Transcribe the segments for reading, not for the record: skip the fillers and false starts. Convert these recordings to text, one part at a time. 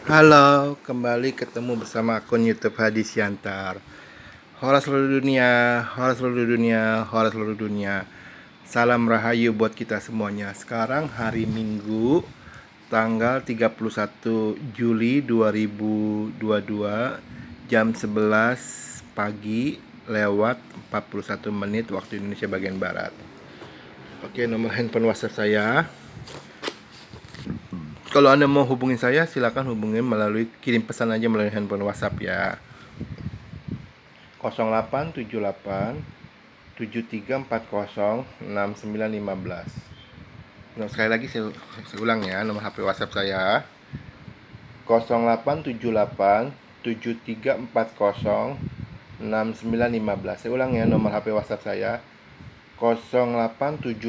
Halo, kembali ketemu bersama akun YouTube Hadi Siantar. Horor seluruh dunia, horor seluruh dunia, horor seluruh dunia. Salam rahayu buat kita semuanya. Sekarang hari Minggu, tanggal 31 Juli 2022, jam 11 pagi lewat 41 menit waktu Indonesia bagian Barat. Oke, nomor handphone WhatsApp saya. Kalau Anda mau hubungin saya, silakan hubungin melalui kirim pesan aja melalui handphone WhatsApp ya. 0878 7340 6915. Nah, sekali lagi saya ulang ya, nomor HP WhatsApp saya 0878 7340 6915. Saya ulang ya, nomor HP WhatsApp saya 0878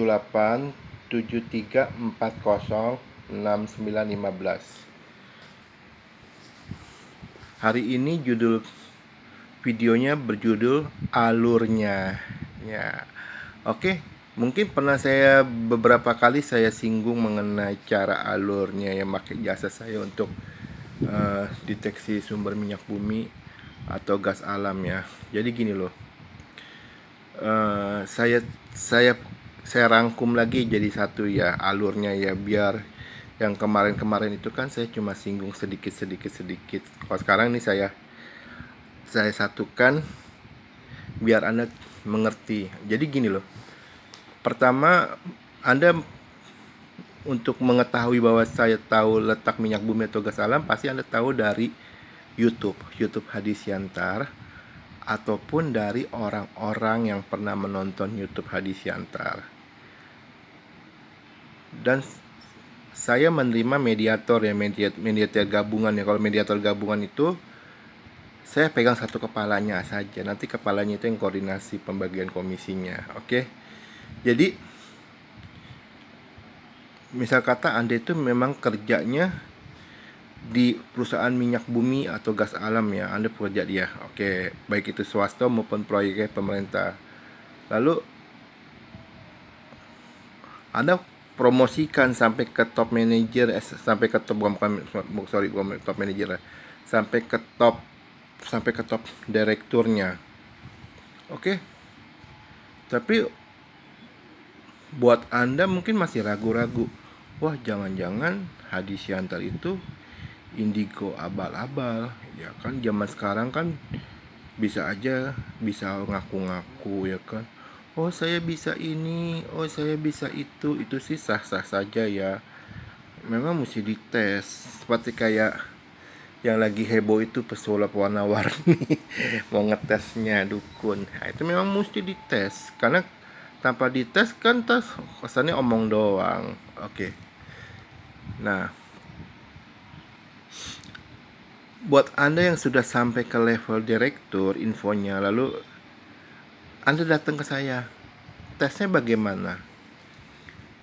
7340 6915. Hari ini judul videonya berjudul Alurnya. Ya. Oke, mungkin pernah beberapa kali saya singgung mengenai cara alurnya yang pakai jasa saya untuk deteksi sumber minyak bumi atau gas alam ya. Jadi gini loh. Saya rangkum lagi jadi satu ya alurnya ya, biar yang kemarin-kemarin itu kan saya cuma singgung sedikit. Kalau sekarang nih saya satukan biar Anda mengerti. Jadi gini loh. Pertama, Anda untuk mengetahui bahwa saya tahu letak minyak bumi atau gas alam, pasti Anda tahu dari YouTube Hadi Siantar, ataupun dari orang-orang yang pernah menonton YouTube Hadi Siantar. Dan saya menerima mediator ya, mediator gabungan ya. Kalau mediator gabungan itu saya pegang satu kepalanya saja. Nanti kepalanya itu yang koordinasi pembagian komisinya. Oke. Jadi misal kata Anda itu memang kerjanya di perusahaan minyak bumi atau gas alam ya, Anda pekerja dia. Oke, baik itu swasta maupun proyeknya pemerintah. Lalu Anda promosikan sampai ke top manager, sampai ke top bukan top manager, sampai ke top direkturnya. Oke. Tapi buat Anda mungkin masih ragu-ragu. Wah, jangan-jangan Hadi Siantar itu indigo abal-abal. Ya kan, zaman sekarang kan bisa ngaku-ngaku ya kan. Oh, saya bisa ini, oh saya bisa itu sih sah-sah saja ya. Memang mesti dites. Seperti kayak yang lagi heboh itu pesulap warna-warni mau ngetesnya dukun. Nah, itu memang mesti dites, karena tanpa dites kan kesannya omong doang. Oke. Nah, buat Anda yang sudah sampai ke level direktur infonya, lalu Anda datang ke saya, tesnya bagaimana?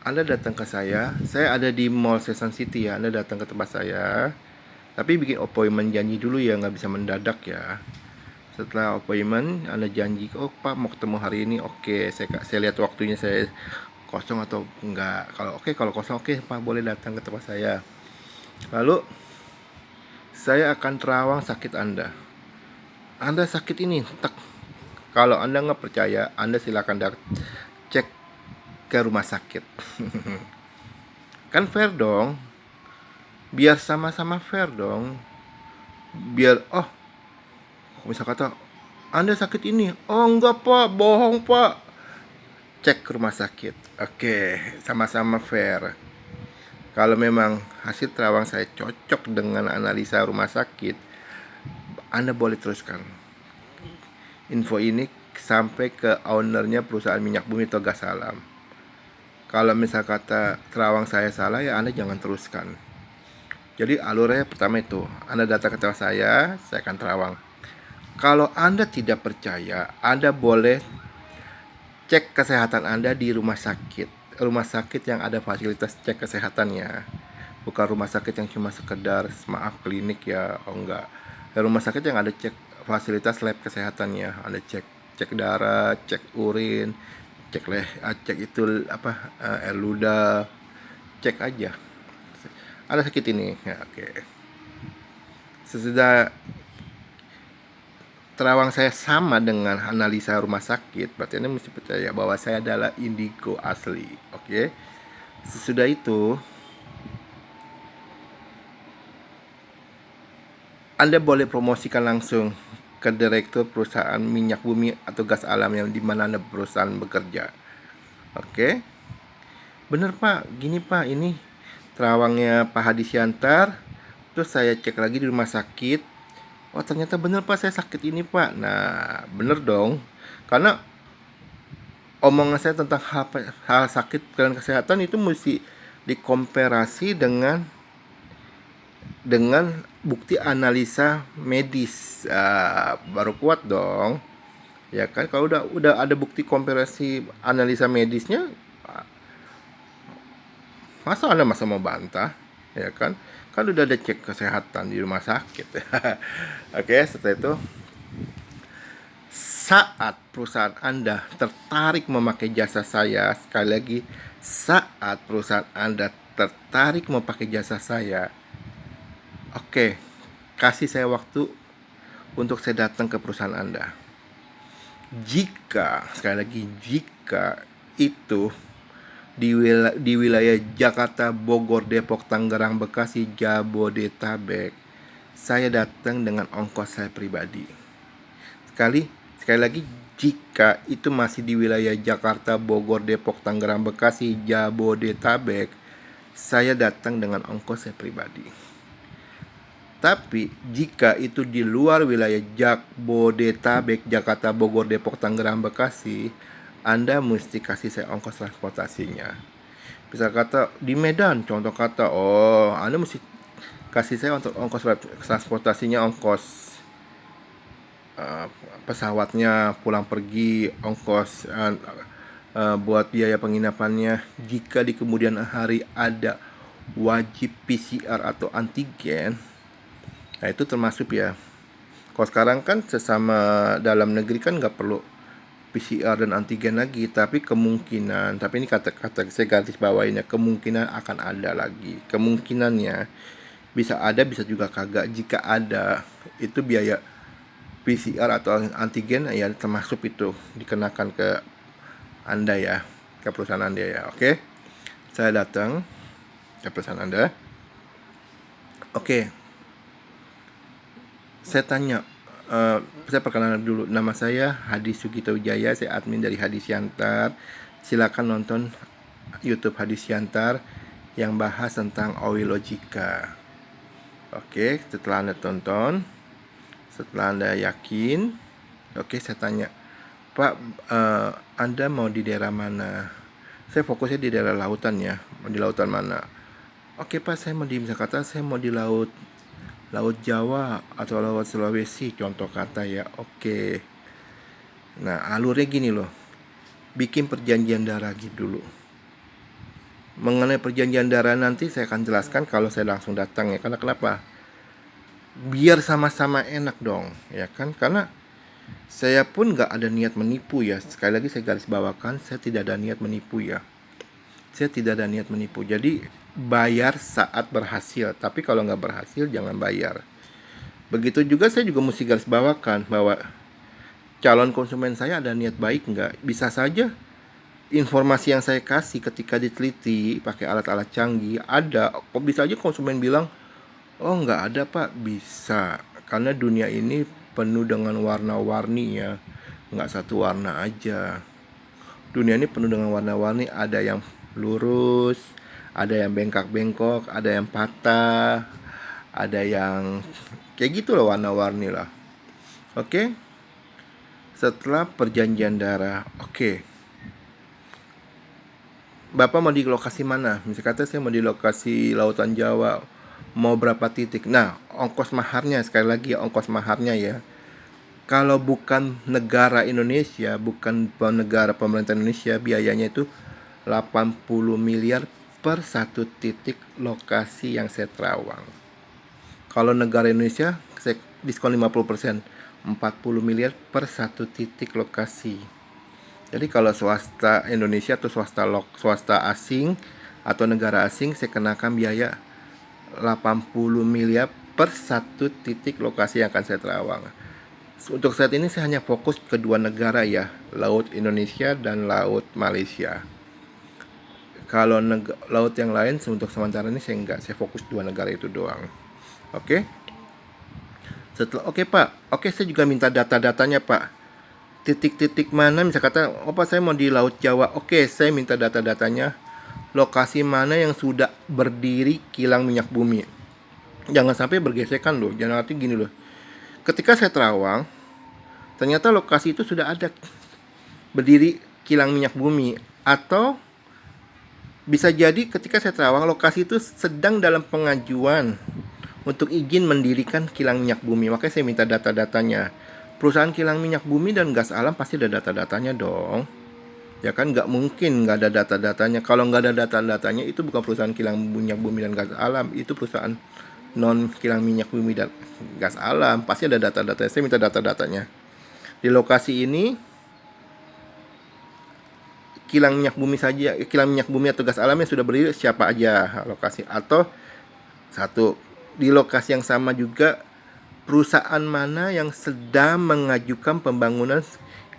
Anda datang ke saya ada di Mall Sesan City ya. Anda datang ke tempat saya, tapi bikin appointment, janji dulu ya, nggak bisa mendadak ya. Setelah appointment, Anda janji, oh Pak mau ketemu hari ini, oke, saya lihat waktunya saya kosong atau enggak. Kalau kosong, oke Pak boleh datang ke tempat saya. Lalu saya akan terawang sakit Anda. Anda sakit ini, tak. Kalau Anda nggak percaya, Anda silakan cek ke rumah sakit. Kan fair dong. Biar sama-sama fair dong. Biar, oh, misal kata, Anda sakit ini. Oh enggak Pak, bohong Pak. Cek ke rumah sakit. Oke, sama-sama fair. Kalau memang hasil terawang saya cocok dengan analisa rumah sakit, Anda boleh teruskan info ini sampai ke ownernya perusahaan minyak bumi atau gas alam. Kalau misal kata terawang saya salah, ya Anda jangan teruskan. Jadi alurnya pertama itu, Anda datang ke tempat saya akan terawang. Kalau Anda tidak percaya, Anda boleh cek kesehatan Anda di rumah sakit. Rumah sakit yang ada fasilitas cek kesehatannya. Bukan rumah sakit yang cuma sekedar, maaf, klinik ya, oh enggak. Rumah sakit yang ada cek fasilitas lab kesehatannya. Ada cek darah, cek urin, cek itu air ludah, cek aja. Ada sakit ini, ya, oke. Sesudah terawang saya sama dengan analisa rumah sakit, berarti Anda mesti percaya bahwa saya adalah indigo asli. Oke. Sesudah itu, Anda boleh promosikan langsung ke direktur perusahaan minyak bumi atau gas alam yang di mana Anda perusahaan bekerja. Oke. Bener Pak, gini Pak, ini terawangnya Pak Hadi Siantar. Terus saya cek lagi di rumah sakit. Oh ternyata bener Pak, saya sakit ini Pak. Nah bener dong. Karena omongan saya tentang hal sakit dan kesehatan itu mesti dikomparasi dengan bukti analisa medis. Baru kuat dong. Ya kan, kalau udah ada bukti komparasi analisa medisnya, masa Anda mau bantah? Ya kan? Kan udah ada cek kesehatan di rumah sakit. Oke, setelah itu saat perusahaan Anda tertarik memakai jasa saya, sekali lagi, saat perusahaan Anda tertarik memakai jasa saya, oke, kasih saya waktu untuk saya datang ke perusahaan Anda. Jika, sekali lagi, jika itu di wilayah Jakarta, Bogor, Depok, Tangerang, Bekasi, Jabodetabek, saya datang dengan ongkos saya pribadi. Sekali lagi, jika itu masih di wilayah Jakarta, Bogor, Depok, Tangerang, Bekasi, Jabodetabek, saya datang dengan ongkos saya pribadi. Tapi jika itu di luar wilayah Jabodetabek, Jakarta, Bogor, Depok, Tangerang, Bekasi, Anda mesti kasih saya ongkos transportasinya. Misal kata di Medan, contoh kata, Anda mesti kasih saya untuk ongkos transportasinya, ongkos pesawatnya pulang pergi, ongkos buat biaya penginapannya. Jika di kemudian hari ada wajib PCR atau antigen, nah itu termasuk ya. Kalau sekarang kan sesama dalam negeri kan nggak perlu PCR dan antigen lagi, tapi ini kata-kata saya garis bawainnya, kemungkinan akan ada lagi. Kemungkinannya bisa ada, bisa juga kagak. Jika ada, itu biaya PCR atau antigen ya termasuk itu dikenakan ke Anda ya, ke perusahaan Anda ya. Oke. Saya datang ke perusahaan Anda. Oke. Saya tanya, saya perkenalan dulu. Nama saya Hadi Sugito Wijaya, saya admin dari Hadi Siantar. Silakan nonton YouTube Hadi Siantar yang bahas tentang Oilogika. Oke, setelah Anda tonton, setelah Anda yakin, oke, saya tanya, Pak, Anda mau di daerah mana? Saya fokusnya di daerah lautan ya, mau di lautan mana? Oke Pak, saya mau di Laut Jawa atau Laut Sulawesi, contoh kata ya. Oke. Nah, alurnya gini loh. Bikin perjanjian darat dulu. Mengenai perjanjian darat nanti saya akan jelaskan kalau saya langsung datang ya. Karena kenapa? Biar sama-sama enak dong, ya kan? Karena saya pun nggak ada niat menipu ya. Sekali lagi saya garis bawakan, saya tidak ada niat menipu ya. Saya tidak ada niat menipu. Jadi bayar saat berhasil, tapi kalau nggak berhasil jangan bayar. Begitu juga saya juga mesti garis bawakan bahwa calon konsumen saya ada niat baik nggak. Bisa saja informasi yang saya kasih ketika diteliti pakai alat-alat canggih ada, kok bisa aja konsumen bilang, oh nggak ada Pak. Bisa, karena dunia ini penuh dengan warna-warni ya, nggak satu warna aja. Dunia ini penuh dengan warna-warni, ada yang lurus, ada yang bengkak-bengkok, ada yang patah, ada yang kayak gitu loh, warna-warni lah. Oke. Setelah perjanjian darah, oke. Bapak mau di lokasi mana? Misalnya kata saya mau di lokasi Lautan Jawa, mau berapa titik? Nah, ongkos maharnya, sekali lagi ongkos maharnya ya. Kalau bukan negara Indonesia, bukan negara pemerintah Indonesia, biayanya itu 80 miliar per satu titik lokasi yang saya terawang. Kalau negara Indonesia, saya diskon 50%, 40 miliar per satu titik lokasi. Jadi kalau swasta Indonesia atau swasta asing atau negara asing, saya kenakan biaya 80 miliar per satu titik lokasi yang akan saya terawang. Untuk saat ini saya hanya fokus ke dua negara ya, Laut Indonesia dan Laut Malaysia. Kalau laut yang lain untuk sementara ini saya fokus dua negara itu doang. Oke? Setelah oke Pak, oke saya juga minta data-datanya Pak. Titik-titik mana, misalnya kata, oh Pak saya mau di Laut Jawa, oke saya minta data-datanya. Lokasi mana yang sudah berdiri kilang minyak bumi. Jangan sampai bergesekan loh, jangan arti gini loh. Ketika saya terawang, ternyata lokasi itu sudah ada berdiri kilang minyak bumi. Atau bisa jadi ketika saya terawang, lokasi itu sedang dalam pengajuan untuk izin mendirikan kilang minyak bumi. Makanya saya minta data-datanya. Perusahaan kilang minyak bumi dan gas alam pasti ada data-datanya dong. Ya kan, nggak mungkin nggak ada data-datanya. Kalau nggak ada data-datanya, itu bukan perusahaan kilang minyak bumi dan gas alam. Itu perusahaan non kilang minyak bumi dan gas alam. Pasti ada data-datanya. Saya minta data-datanya. Di lokasi ini, kilang minyak bumi saja, kilang minyak bumi atau gas alam yang sudah berdiri siapa aja lokasi. Atau satu, di lokasi yang sama juga perusahaan mana yang sedang mengajukan pembangunan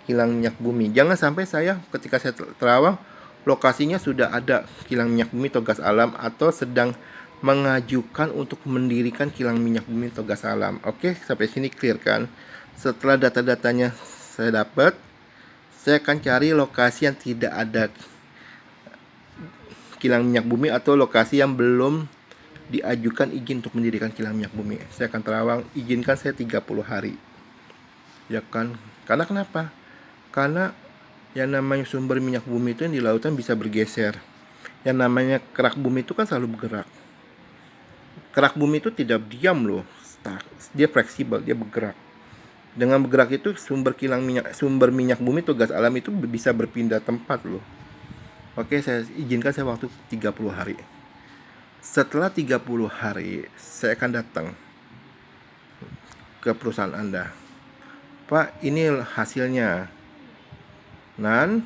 kilang minyak bumi. Jangan sampai saya ketika saya terawang lokasinya sudah ada kilang minyak bumi atau gas alam atau sedang mengajukan untuk mendirikan kilang minyak bumi atau gas alam. Oke, sampai sini clear kan? Setelah data-datanya saya dapat, saya akan cari lokasi yang tidak ada kilang minyak bumi atau lokasi yang belum diajukan izin untuk mendirikan kilang minyak bumi. Saya akan terawang, izinkan saya 30 hari. Ya kan? Karena kenapa? Karena yang namanya sumber minyak bumi itu yang di lautan bisa bergeser. Yang namanya kerak bumi itu kan selalu bergerak. Kerak bumi itu tidak diam loh. Dia fleksibel, dia bergerak. Dengan bergerak itu sumber minyak bumi atau gas alam itu bisa berpindah tempat loh. Oke, saya izinkan saya waktu 30 hari. Setelah 30 hari, saya akan datang ke perusahaan Anda. Pak, ini hasilnya. Dan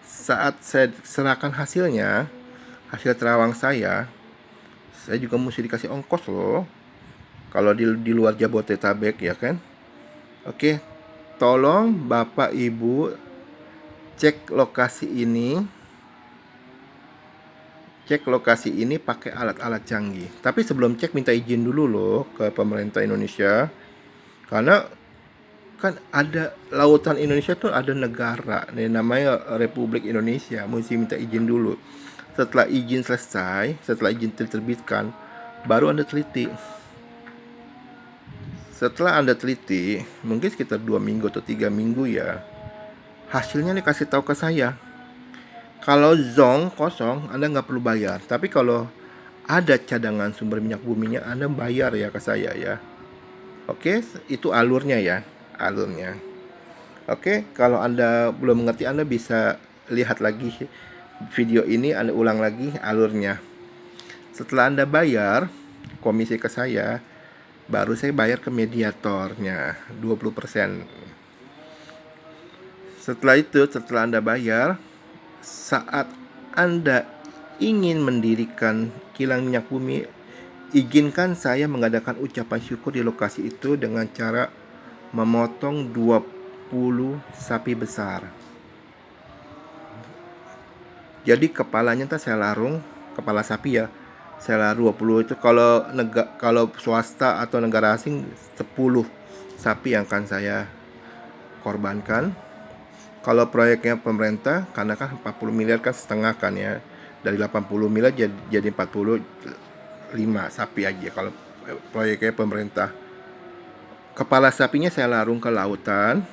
saat saya serahkan hasilnya, hasil terawang saya juga mesti dikasih ongkos loh. Kalau di luar Jabodetabek ya kan. Oke, tolong Bapak Ibu cek lokasi ini. Cek lokasi ini pakai alat-alat canggih. Tapi sebelum cek minta izin dulu loh ke pemerintah Indonesia. Karena kan ada lautan Indonesia tuh ada negara namanya Republik Indonesia, mesti minta izin dulu. Setelah izin selesai, setelah izin diterbitkan, baru Anda teliti. Setelah Anda teliti, mungkin sekitar 2 minggu atau 3 minggu ya, hasilnya dikasih tahu ke saya. Kalau zong kosong, Anda nggak perlu bayar. Tapi kalau ada cadangan sumber minyak buminya, Anda bayar ya ke saya ya. Oke, itu alurnya ya. Alurnya. Oke, kalau Anda belum mengerti, Anda bisa lihat lagi video ini, Anda ulang lagi alurnya. Setelah Anda bayar komisi ke saya, baru saya bayar ke mediatornya 20%. Setelah itu, setelah Anda bayar, saat Anda ingin mendirikan kilang minyak bumi, izinkan saya mengadakan ucapan syukur di lokasi itu dengan cara memotong 20 sapi besar. Jadi kepalanya saya larung, kepala sapi ya. Saya larung 20 itu kalau swasta atau negara asing 10 sapi yang akan saya korbankan. Kalau proyeknya pemerintah, karena kan 40 miliar kan setengah kan ya. Dari 80 miliar jadi 45 sapi aja kalau proyeknya pemerintah. Kepala sapinya saya larung ke lautan.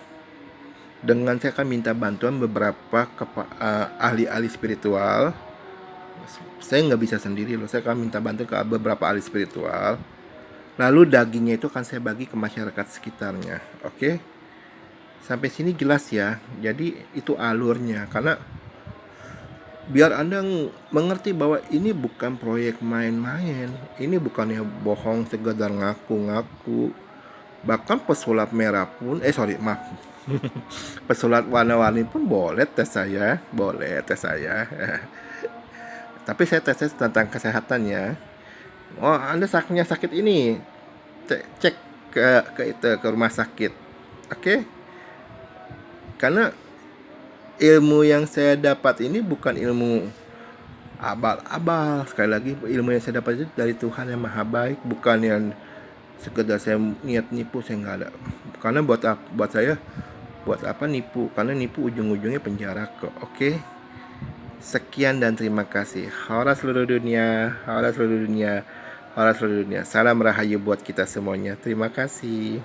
Dengan saya akan minta bantuan beberapa ahli-ahli spiritual. Saya nggak bisa sendiri loh. Saya akan minta bantuan ke beberapa ahli spiritual. Lalu dagingnya itu akan saya bagi ke masyarakat sekitarnya. Oke? Sampai sini jelas ya. Jadi itu alurnya. Karena biar Anda mengerti bahwa ini bukan proyek main-main. Ini bukannya bohong sekedar ngaku-ngaku. Bahkan pesulap merah pun pesulap warna-warni pun boleh tes saya. Tapi saya tes tentang kesehatannya. Oh, Anda sakit ini, cek ke rumah sakit. Oke? Karena ilmu yang saya dapat ini bukan ilmu abal-abal. Sekali lagi, ilmu yang saya dapat itu dari Tuhan yang maha baik, bukan yang sekedar saya niat nipu. Saya nggak ada. Karena buat saya, buat apa nipu? Karena nipu ujung-ujungnya penjara kok. Oke? Sekian dan terima kasih. Hora seluruh dunia, hora seluruh dunia, hora seluruh dunia. Salam rahayu buat kita semuanya. Terima kasih.